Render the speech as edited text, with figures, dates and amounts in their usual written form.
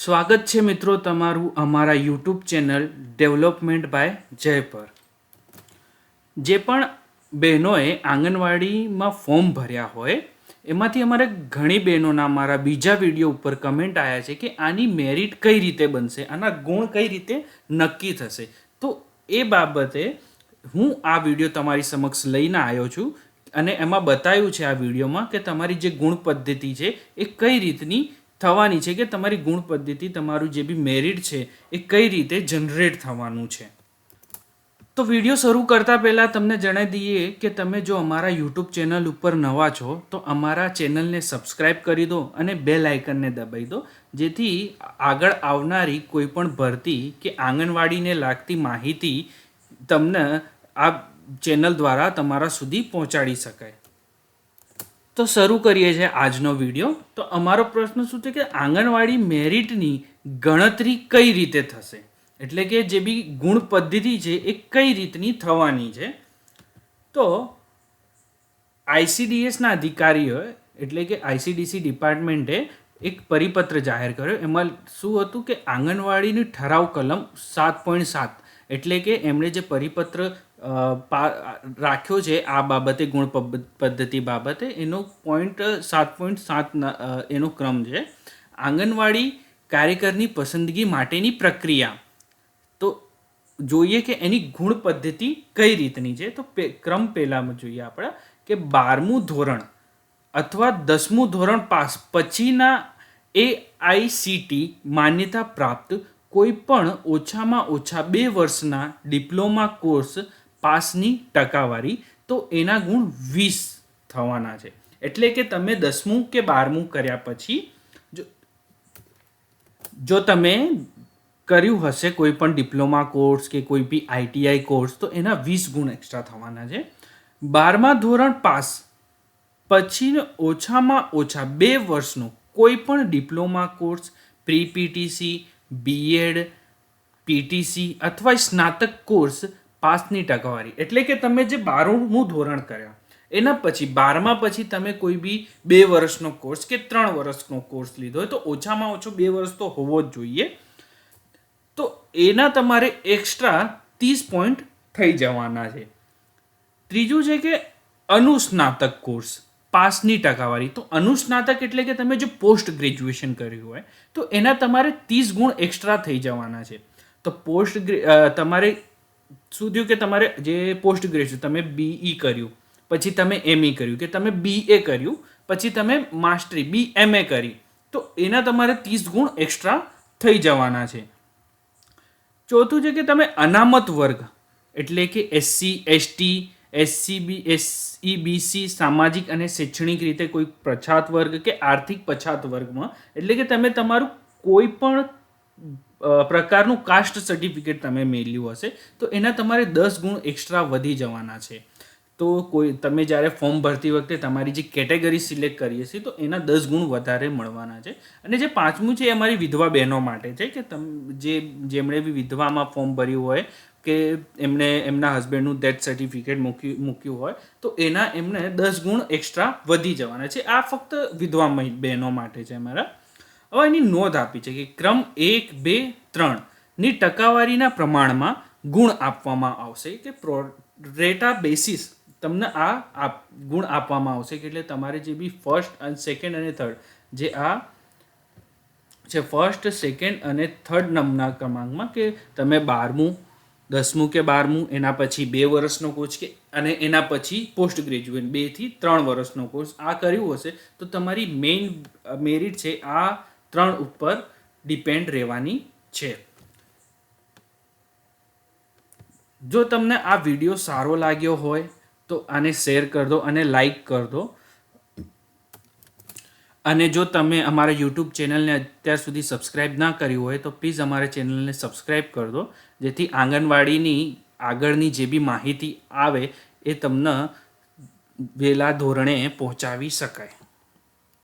સ્વાગત છે મિત્રો તમારું અમારા યુટ્યુબ ચેનલ ડેવલપમેન્ટ બાય જય પર. જે પણ બહેનોએ આંગણવાડીમાં ફોર્મ ભર્યા હોય એમાંથી અમારે ઘણી બહેનોના મારા બીજા વિડીયો ઉપર કમેન્ટ આવ્યા છે કે આની મેરિટ કઈ રીતે બનશે, આના ગુણ કઈ રીતે નક્કી થશે. તો એ બાબતે હું આ વિડીયો તમારી સમક્ષ લઈને આવ્યો છું અને એમાં બતાવ્યું છે આ વિડીયોમાં કે તમારી જે ગુણ પદ્ધતિ છે એ કઈ રીતની થવાની છે, કે તમારી ગુણ પદ્ધતિ તમારું જે બી મેરિટ છે એ કઈ રીતે જનરેટ થવાનું છે. તો વિડીયો શરૂ કરતાં પહેલાં તમને જણાવી દઈએ કે તમે જો અમારા યુટ્યુબ ચેનલ ઉપર નવા છો તો અમારા ચેનલને સબસ્ક્રાઈબ કરી દો અને બેલ આઇકનને દબાવી દો, જેથી આગળ આવનારી કોઈ પણ ભરતી કે આંગણવાડીને લાગતી માહિતી તમને આ ચેનલ દ્વારા તમારા સુધી પહોંચાડી શકાય. તો શરૂ કરીએ છીએ આજનો વિડીયો. તો અમારો પ્રશ્ન શું છે કે આંગણવાડી મેરિટની ગણતરી કઈ રીતે થશે, એટલે કે જે બી ગુણ પદ્ધતિ છે એ કઈ રીતની થવાની છે. તો આઈસીડીએસના અધિકારીઓ એટલે કે આઈસીડીસી ડિપાર્ટમેન્ટે એક પરિપત્ર જાહેર કર્યો. એમાં શું હતું કે આંગણવાડીની ઠરાવ કલમ 7.7 એટલે કે એમણે જે પરિપત્ર રાખ્યો છે આ બાબતે ગુણ પદ્ધતિ બાબતે, એનો પોઈન્ટ 7.7 એનો ક્રમ છે આંગણવાડી કાર્યકરની પસંદગી માટેની પ્રક્રિયા. તો જોઈએ કે એની ગુણ પદ્ધતિ કઈ રીતની છે. તો ક્રમ પહેલામાં જોઈએ આપણે કે 12મું ધોરણ અથવા 10મું ધોરણ પાસ પછીના AICTE માન્યતા પ્રાપ્ત કોઈ પણ ઓછામાં ઓછા 2 વર્ષના ડિપ્લોમા કોર્સ પાસની ટકાવારી, તો એના ગુણ 20 થવાના છે. એટલે કે તમે 10મું કે 12મું કર્યા પછી જો તમે કર્યું હશે કોઈ પણ ડિપ્લોમા કોર્સ કે કોઈ બી ITI કોર્સ, તો એના 20 ગુણ એક્સ્ટ્રા થવાના છે. 12મા ધોરણ પાસ પછી ઓછામાં ઓછા 2 વર્ષનો કોઈ પણ diploma course, pre PTC, BEd, PTC અથવા સ્નાતક કોર્સ પાસની ટકાવારી. એટલે કે તમે જે 12મું ધોરણ કર્યા એના પછી 12મા પછી તમે કોઈ બી 2 વર્ષનો કોર્સ કે 3 વર્ષનો કોર્સ લીધો હોય તો ઓછામાં ઓછો 2 વર્ષ તો હોવો જ જોઈએ. તો એના તમારે એક્સ્ટ્રા 30 પોઈન્ટ થઈ જવાના છે. ત્રીજું છે કે અનુસ્નાતક કોર્સ પાસની ટકાવારી. તો અનુસ્નાતક એટલે કે તમે જો પોસ્ટ ગ્રેજ્યુએશન કર્યું હોય તો એના તમારે 30 ગુણ એક્સ્ટ્રા થઈ જવાના છે. તો તમારે શું થયું કે તમારે જે પોસ્ટ ગ્રેજ્યુએશન તમે BE કર્યું, પછી તમે ME કર્યું, કે તમે BA કર્યું, પછી તમે માસ્ટરી BMA કરી, તો એના તમારે 30 ગુણ એક્સ્ટ્રા થઈ જવાના છે. ચોથું છે કે તમે અનામત વર્ગ એટલે કે SC, ST, SEBC સામાજિક અને શૈક્ષણિક રીતે કોઈ પછાત વર્ગ કે આર્થિક પછાત વર્ગમાં, એટલે કે તમે તમારું કોઈ પણ પ્રકારનું કાસ્ટ સર્ટિફિકેટ તમે મેળવ્યું હશે તો એના તમારે 10 ગુણ એક્સ્ટ્રા વધી જવાના છે. તો તમે જ્યારે ફોર્મ ભરતી વખતે તમારી જે કેટેગરી સિલેક્ટ કરીએ છીએ તો એના 10 ગુણ વધારે મળવાના છે. અને જે 5મું છે એ અમારી વિધવા બહેનો માટે છે કે જેમણે બી વિધવામાં ફોર્મ ભર્યું હોય કે એમણે એમના હસબન્ડનું ડેથ સર્ટિફિકેટ મૂક્યું હોય તો એમને 10 ગુણ એક્સ્ટ્રા વધી જવાના છે. આ ફક્ત વિધવા બહેનો માટે છે અમારા. હવે એની નોંધ આપી છે કે ક્રમ 1, 2, 3 ની ટકાવારીના પ્રમાણમાં ગુણ આપવામાં આવશે, કે પ્રોરેટા બેસિસ તમને આ ગુણ આપવામાં આવશે. કે એટલે તમારે જે બી ફર્સ્ટ અને સેકન્ડ અને થર્ડ જે આ છે ફર્સ્ટ, સેકન્ડ અને થર્ડ નંબરના ક્રમાંકમાં, કે તમે 12મું, 10મું કે 12મું, એના પછી 2 વર્ષનો કોર્સ કે અને એના પછી પોસ્ટ ગ્રેજ્યુએટ 2 થી 3 વર્ષનો કોર્સ આ કર્યું હશે તો તમારી મેઇન મેરિટ છે આ 3 ઉપર ડિપેન્ડ રહેવાની છે. જો તમને આ વિડીયો સારો લાગ્યો હોય તો આને શેર કરી દો અને લાઈક કરી દો. અને જો તમે અમારા યુટ્યુબ ચેનલને અત્યાર સુધી સબસ્ક્રાઈબ ના કર્યું હોય તો પ્લીઝ અમારા ચેનલને સબસ્ક્રાઈબ કરી દો, જેથી આંગણવાડીની આગળની જે બી માહિતી આવે એ તમને વહેલા ધોરણે પહોંચાવી શકાય.